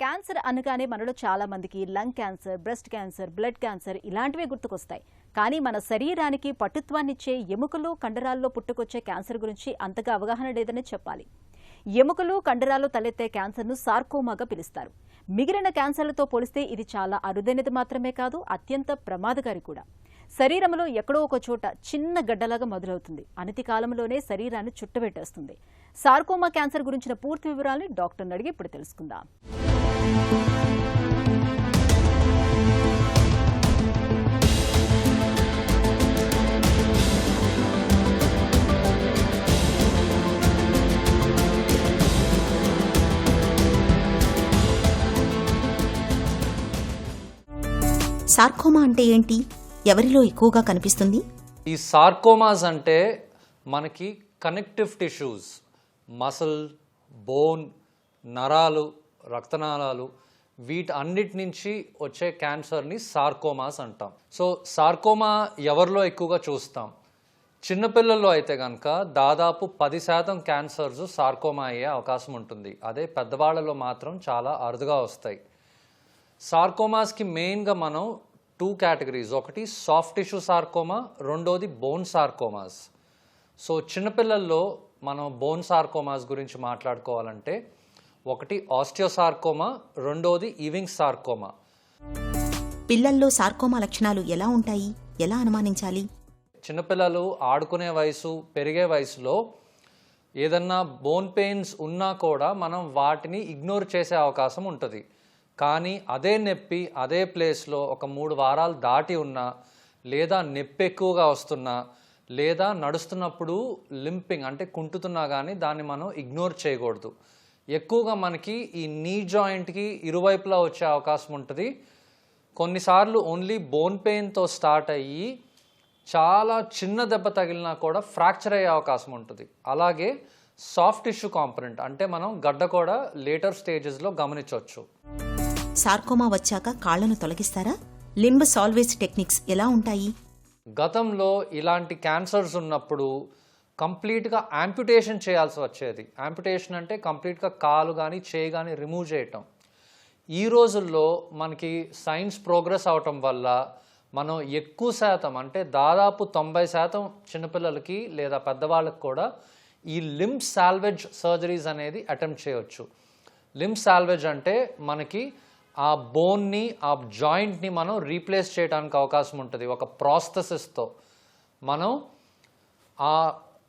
Cancer అనగానే మనలో చాలా మందికి lung cancer, breast cancer, blood cancer ఇలాంటివే గుర్తుకొస్తాయి. కానీ మన శరీరానికి పటుత్వాన్నిచ్చే ఎముకలు, కండరాల్లో పుట్టుకొచ్చే క్యాన్సర్ గురించి అంతగా అవగాహన లేదని చెప్పాలి. ఎముకలు, కండరాలు తలెత్తే క్యాన్సర్ను సార్కోమాగా పిలుస్తారు. మిగిలిన క్యాన్సర్లతో పోలిస్తే ఇది చాలా అరుదైనది మాత్రమే కాదు, అత్యంత ప్రమాదకారి కూడా. శరీరంలో ఎక్కడో ఒక చోట చిన్న గడ్డలాగా మొదలవుతుంది. అనతి కాలంలోనే శరీరాన్ని చుట్టబెట్టేస్తుంది. సార్కోమా క్యాన్సర్ గురించిన పూర్తి వివరాలని డాక్టర్ని అడిగి ఇప్పుడు తెలుసుకుందాం. సార్కోమా అంటే ఏంటి? ఎవరిలో ఎక్కువగా కనిపిస్తుంది? ఈ సార్కోమాస్ అంటే మనకి కనెక్టివ్ టిష్యూస్, మసిల్, బోన్, నరాలు, రక్తనాళాలు వీటి అన్నిటి నుంచి వచ్చే క్యాన్సర్ని సార్కోమాస్ అంటాం. సో సార్కోమా ఎవరిలో ఎక్కువగా చూస్తాం? చిన్నపిల్లల్లో అయితే కనుక దాదాపు 10% క్యాన్సర్స్ సార్కోమా అయ్యే అవకాశం ఉంటుంది. అదే పెద్దవాళ్ళలో మాత్రం చాలా అరుదుగా వస్తాయి. సార్కోమాస్కి మెయిన్గా మనం 2 కేటగిరీస్, ఒకటి సాఫ్ట్ టిష్యూ సార్కోమా, రెండోది బోన్ సార్కోమాస్. సో చిన్నపిల్లల్లో మనం బోన్ సార్కోమాస్ గురించి మాట్లాడుకోవాలంటే ఒకటి ఆస్టియోసార్కోమా, రెండోది ఈవింగ్ సార్కోమా. పిల్లల్లో సార్కోమా లక్షణాలు ఎలా ఉంటాయి? ఎలా అనుమానించాలి? చిన్నపిల్లలు ఆడుకునే వయసు, పెరిగే వయసులో ఏదన్నా బోన్ పెయిన్స్ ఉన్నా కూడా మనం వాటిని ఇగ్నోర్ చేసే అవకాశం ఉంటుంది. కానీ అదే నొప్పి అదే ప్లేస్లో ఒక 3 వారాలు దాటి ఉన్నా, లేదా నొప్పి ఎక్కువగా వస్తున్నా, లేదా నడుస్తున్నప్పుడు లింపింగ్ అంటే కుంటుతున్నా కానీ దాన్ని మనం ఇగ్నోర్ చేయకూడదు. ఎక్కువగా మనకి ఈ నీ జాయింట్కి ఇరువైపులా వచ్చే అవకాశం ఉంటుంది. కొన్నిసార్లు ఓన్లీ బోన్ పెయిన్తో స్టార్ట్ అయ్యి చాలా చిన్న దెబ్బ తగిలినా కూడా ఫ్రాక్చర్ అయ్యే అవకాశం ఉంటుంది. అలాగే సాఫ్ట్ టిష్యూ కాంపొనెంట్ అంటే మనం గడ్డ కూడా లేటర్ స్టేజెస్లో గమనించవచ్చు. సార్కోమా వచ్చాక కాళ్లను తొలగిస్తారా? లింబ్ సాల్వేజ్ టెక్నిక్స్ ఎలా ఉంటాయి? గతంలో ఇలాంటి క్యాన్సర్స్ ఉన్నప్పుడు కంప్లీట్గా యాంప్యుటేషన్ చేయాల్సి వచ్చేది. యాంప్యుటేషన్ అంటే కంప్లీట్గా కాలు కానీ చేయి కానీ రిమూవ్ చేయటం. ఈ రోజుల్లో మనకి సైన్స్ ప్రోగ్రెస్ అవటం వల్ల మనం ఎక్కువ శాతం అంటే దాదాపు 90% చిన్నపిల్లలకి లేదా పెద్దవాళ్ళకి కూడా ఈ లింబ్ సాల్వేజ్ సర్జరీస్ అనేది అటెంప్ట్ చేయవచ్చు. లింబ్ సాల్వేజ్ అంటే మనకి ఆ బోన్ని, ఆ జాయింట్ని మనం రీప్లేస్ చేయడానికి అవకాశం ఉంటుంది. ఒక ప్రాస్థెసిస్తో మనం ఆ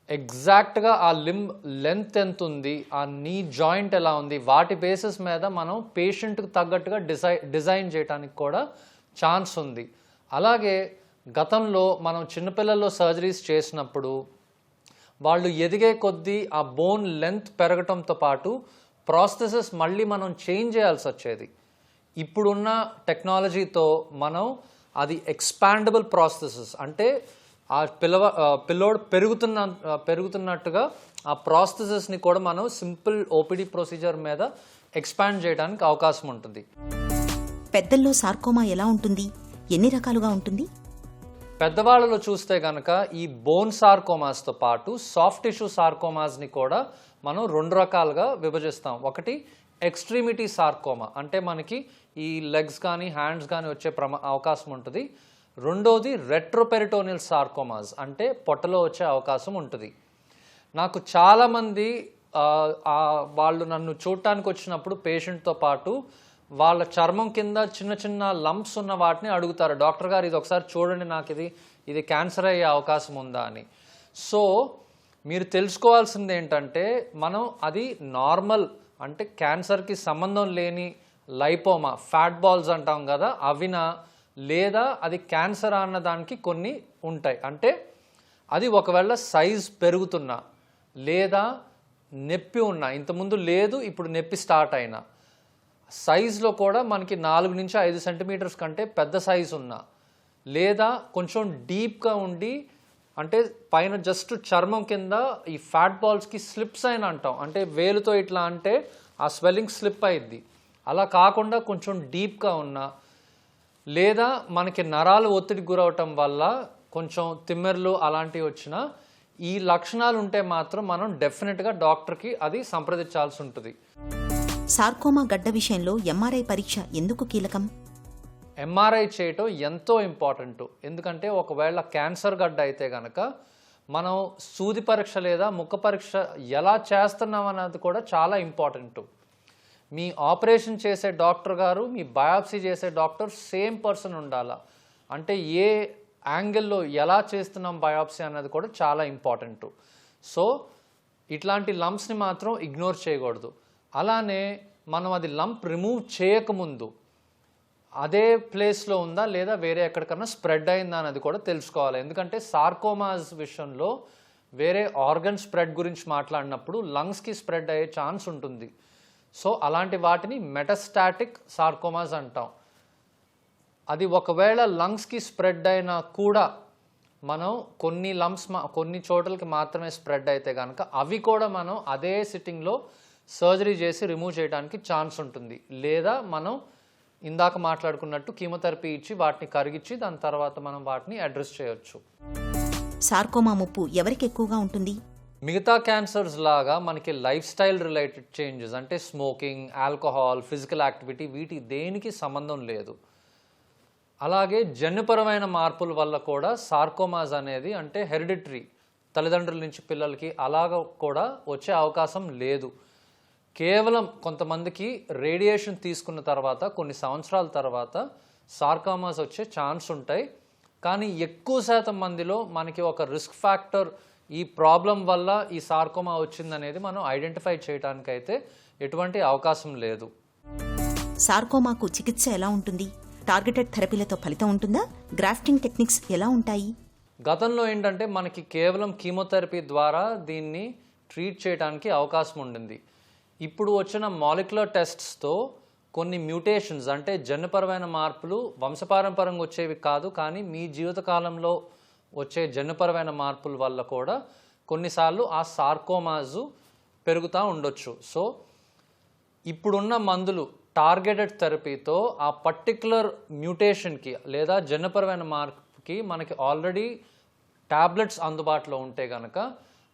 ఎగ్జాక్ట్గా ఆ లింబ్ లెంత్ ఎంత ఉంది, ఆ నీ జాయింట్ ఎలా ఉంది, వాటి బేసిస్ మీద మనం పేషెంట్కి తగ్గట్టుగా డిజైన్ చేయడానికి కూడా ఛాన్స్ ఉంది. అలాగే గతంలో మనం చిన్నపిల్లల్లో సర్జరీస్ చేసినప్పుడు వాళ్ళు ఎదిగే కొద్దీ ఆ బోన్ లెంత్ పెరగటంతో పాటు ప్రాస్థెసిస్ మళ్ళీ మనం చేంజ్ చేయాల్సి వచ్చేది. ఇప్పుడున్న టెక్నాలజీతో మనం అది ఎక్స్పాండబుల్ ప్రాస్థెసిస్ అంటే ఆ పిల్లోడు పెరుగుతున్నట్టుగా ఆ ప్రాస్థెసిస్ని కూడా మనం సింపుల్ ఓపీడీ ప్రొసీజర్ మీద ఎక్స్పాండ్ చేయడానికి అవకాశం ఉంటుంది. పెద్దల్లో సార్కోమా ఎలా ఉంటుంది? ఎన్ని రకాలుగా ఉంటుంది? పెద్దవాళ్ళలో చూస్తే కనుక ఈ బోన్ సార్కోమాస్తో పాటు సాఫ్ట్ టిష్యూ సార్కోమాస్ని కూడా మనం 2 రకాలుగా విభజిస్తాం. ఒకటి ఎక్స్ట్రీమిటీ సార్కోమా అంటే మనకి ఈ లెగ్స్ కానీ హ్యాండ్స్ కానీ వచ్చే అవకాశం ఉంటుంది. రెండోది రెట్రోపెరిటోనియల్ సార్కోమాస్ అంటే పొట్టలో వచ్చే అవకాశం ఉంటుంది. నాకు చాలామంది వాళ్ళు నన్ను చూడటానికి వచ్చినప్పుడు పేషెంట్తో పాటు వాళ్ళ చర్మం కింద చిన్న చిన్న లంప్స్ ఉన్న వాటిని అడుగుతారు, డాక్టర్ గారు ఇది ఒకసారి చూడండి, నాకు ఇది క్యాన్సర్ అయ్యే అవకాశం ఉందా అని. సో మీరు తెలుసుకోవాల్సింది ఏంటంటే మనం అది నార్మల్ అంటే క్యాన్సర్కి సంబంధం లేని లైపోమా, ఫ్యాట్ బాల్స్ అంటాం కదా, అవినా లేదా అది క్యాన్సర్ అన్న దానికి కొన్ని ఉంటాయి. అంటే అది ఒకవేళ సైజ్ పెరుగుతున్నా లేదా నొప్పి ఉన్నా, ఇంతకుముందు లేదు ఇప్పుడు నొప్పి స్టార్ట్ అయినా, సైజులో కూడా మనకి 4 నుంచి 5 సెంటీమీటర్స్ కంటే పెద్ద సైజు ఉన్నా, లేదా కొంచెం డీప్గా ఉండి అంటే పైన జస్ట్ చర్మం కింద ఈ ఫ్యాట్ బాల్స్కి స్లిప్స్ అయిన అంటాం, అంటే వేలుతో ఇట్లా అంటే ఆ స్వెల్లింగ్ స్లిప్ అయింది, అలా కాకుండా కొంచెం డీప్గా ఉన్నా, లేదా మనకి నరాలు ఒత్తిడికి గురవటం వల్ల కొంచెం తిమ్మెర్లు అలాంటివి వచ్చినా, ఈ లక్షణాలు ఉంటే మాత్రం మనం డెఫినెట్గా డాక్టర్కి అది సంప్రదించాల్సి ఉంటుంది. సార్కోమా గడ్డ విషయంలో ఎంఆర్ఐ పరీక్ష ఎందుకు కీలకం? ఎంఆర్ఐ చేయటం ఎంతో ఇంపార్టెంట్. ఎందుకంటే ఒకవేళ క్యాన్సర్ గడ్డ అయితే కనుక మనం సూది పరీక్ష లేదా ముఖ పరీక్ష ఎలా చేస్తున్నాం అన్నది కూడా చాలా ఇంపార్టెంట్. మీ ఆపరేషన్ చేసే డాక్టర్ గారు, మీ బయాప్సీ చేసే డాక్టర్ సేమ్ పర్సన్ ఉండాలా. అంటే ఏ యాంగిల్లో ఎలా చేస్తున్నాం బయాప్సీ అన్నది కూడా చాలా ఇంపార్టెంట్. సో ఇట్లాంటి లంప్స్ని మాత్రం ఇగ్నోర్ చేయకూడదు. అలానే మనం అది లంప్ రిమూవ్ చేయకముందు అదే ప్లేస్లో ఉందా లేదా వేరే ఎక్కడికన్నా స్ప్రెడ్ అయిందా అనేది కూడా తెలుసుకోవాలి. ఎందుకంటే సార్కోమాస్ విషయంలో వేరే ఆర్గన్ స్ప్రెడ్ గురించి మాట్లాడినప్పుడు లంగ్స్కి స్ప్రెడ్ అయ్యే ఛాన్స్ ఉంటుంది. సో అలాంటి వాటిని మెటాస్టాటిక్ సార్కోమాస్ అంటాం. అది ఒకవేళ లంగ్స్కి స్ప్రెడ్ అయినా కూడా మనం కొన్ని చోట్లకి మాత్రమే స్ప్రెడ్ అయితే కనుక అవి కూడా మనం అదే సిట్టింగ్లో సర్జరీ చేసి రిమూవ్ చేయడానికి ఛాన్స్ ఉంటుంది. లేదా మనం ఇందాక మాట్లాడుకున్నట్టు కీమోథెరపీ ఇచ్చి వాటిని కరిగించి దాని తర్వాత మనం వాటిని అడ్రస్ చేయొచ్చు. సార్కోమా ముప్పు ఎవరికి ఎక్కువగా ఉంటుంది? మిగతా క్యాన్సర్స్ లాగా మనకి లైఫ్ స్టైల్ రిలేటెడ్ చేంజెస్ అంటే స్మోకింగ్, ఆల్కహాల్, ఫిజికల్ యాక్టివిటీ వీటి దేనికి సంబంధం లేదు. అలాగే జన్యుపరమైన మార్పుల వల్ల కూడా సార్కోమాస్ అనేది అంటే హెరిడిటరీ తల్లిదండ్రుల నుంచి పిల్లలకి అలాగ కూడా వచ్చే అవకాశం లేదు. కేవలం కొంతమందికి రేడియేషన్ తీసుకున్న తర్వాత కొన్ని సంవత్సరాల తర్వాత సార్కోమాస్ వచ్చే ఛాన్స్ ఉంటాయి. కానీ ఎక్కువ శాతం మందిలో మనకి ఒక రిస్క్ ఫ్యాక్టర్ ఈ ప్రాబ్లం వల్ల ఈ సార్కోమా వచ్చిందనేది మనం ఐడెంటిఫై చేయడానికైతే ఎటువంటి అవకాశం లేదు. సార్కోమాకు చికిత్స ఎలా ఉంటుంది? టార్గెటెడ్ థెరపీలతో ఫలితం ఉంటుందా? గ్రాఫ్టింగ్ టెక్నిక్స్ ఎలా ఉంటాయి? గతంలో ఏంటంటే మనకి కేవలం కీమోథెరపీ ద్వారా దీన్ని ట్రీట్ చేయడానికి అవకాశం ఉండింది. ఇప్పుడు వచ్చిన మాలిక్యులర్ టెస్ట్స్తో కొన్ని మ్యూటేషన్స్ అంటే జన్యుపరమైన మార్పులు వంశపారంపరంగా వచ్చేవి కాదు, కానీ మీ జీవితకాలంలో వచ్చే జన్యుపరమైన మార్పుల వల్ల కూడా కొన్నిసార్లు ఆ సార్కోమాజు పెరుగుతూ ఉండొచ్చు. సో ఇప్పుడున్న మందులు టార్గెటెడ్ థెరపీతో ఆ పర్టిక్యులర్ మ్యూటేషన్కి లేదా జన్యుపరమైన మార్పుకి మనకి ఆల్రెడీ టాబ్లెట్స్ అందుబాటులో ఉంటే కనుక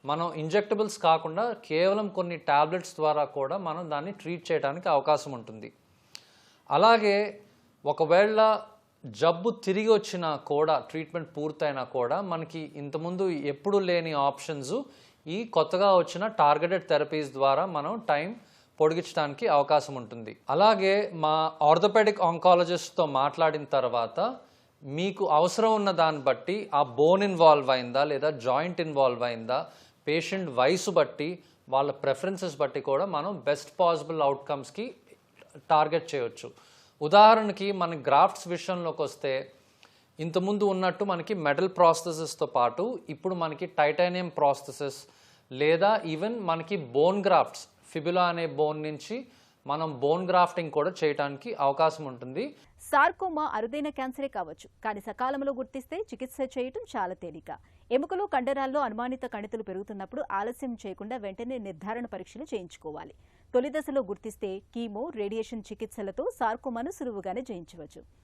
మనం ఇంజెక్టబుల్స్ కాకుండా కేవలం కొన్ని టాబ్లెట్స్ ద్వారా కూడా మనం దాన్ని ట్రీట్ చేయడానికి అవకాశం ఉంటుంది. అలాగే ఒకవేళ జబ్బు తిరిగి వచ్చినా కూడా ట్రీట్మెంట్ పూర్తయినా కూడా మనకి ఇంతకుముందు ఎప్పుడు లేని ఆప్షన్స్ ఈ కొత్తగా వచ్చిన టార్గెటెడ్ థెరపీస్ ద్వారా మనం టైం పొడిగించడానికి అవకాశం ఉంటుంది. అలాగే మా ఆర్థోపెడిక్ ఆంకాలజిస్ట్తో మాట్లాడిన తర్వాత మీకు అవసరం ఉన్న దాన్ని బట్టి ఆ బోన్ ఇన్వాల్వ్ అయిందా లేదా జాయింట్ ఇన్వాల్వ్ అయిందా, పేషెంట్ వయసు బట్టి వాళ్ళ ప్రెఫరెన్సెస్ బట్టి కూడా మనం బెస్ట్ పాసిబుల్ అవుట్కమ్స్కి టార్గెట్ చేయొచ్చు. ఉదాహరణకి మన గ్రాఫ్ట్స్ విషయంలోకి వస్తే ఇంతకుముందు ఉన్నట్టు మనకి మెటల్ ప్రాస్థెసిస్తో పాటు ఇప్పుడు మనకి టైటానియం ప్రాస్థెసిస్ లేదా ఈవెన్ మనకి బోన్ గ్రాఫ్ట్స్ ఫిబులా అనే బోన్ నుంచి మనం బోన్ గ్రాఫ్టింగ్ కూడా చేయడానికి అవకాశం ఉంటుంది. సార్కోమా అరుదైన క్యాన్సరే కావచ్చు, కానీ సకాలంలో గుర్తిస్తే చికిత్స చేయటం చాలా తేలిక. ఎముకలు, కండరాల్లో అనుమానిత కణితులు పెరుగుతున్నప్పుడు ఆలస్యం చేయకుండా వెంటనే నిర్ధారణ పరీక్షలు చేయించుకోవాలి. తొలి దశలో గుర్తిస్తే కీమో, రేడియేషన్ చికిత్సలతో సార్కోమాను సులువుగానే జయించవచ్చు.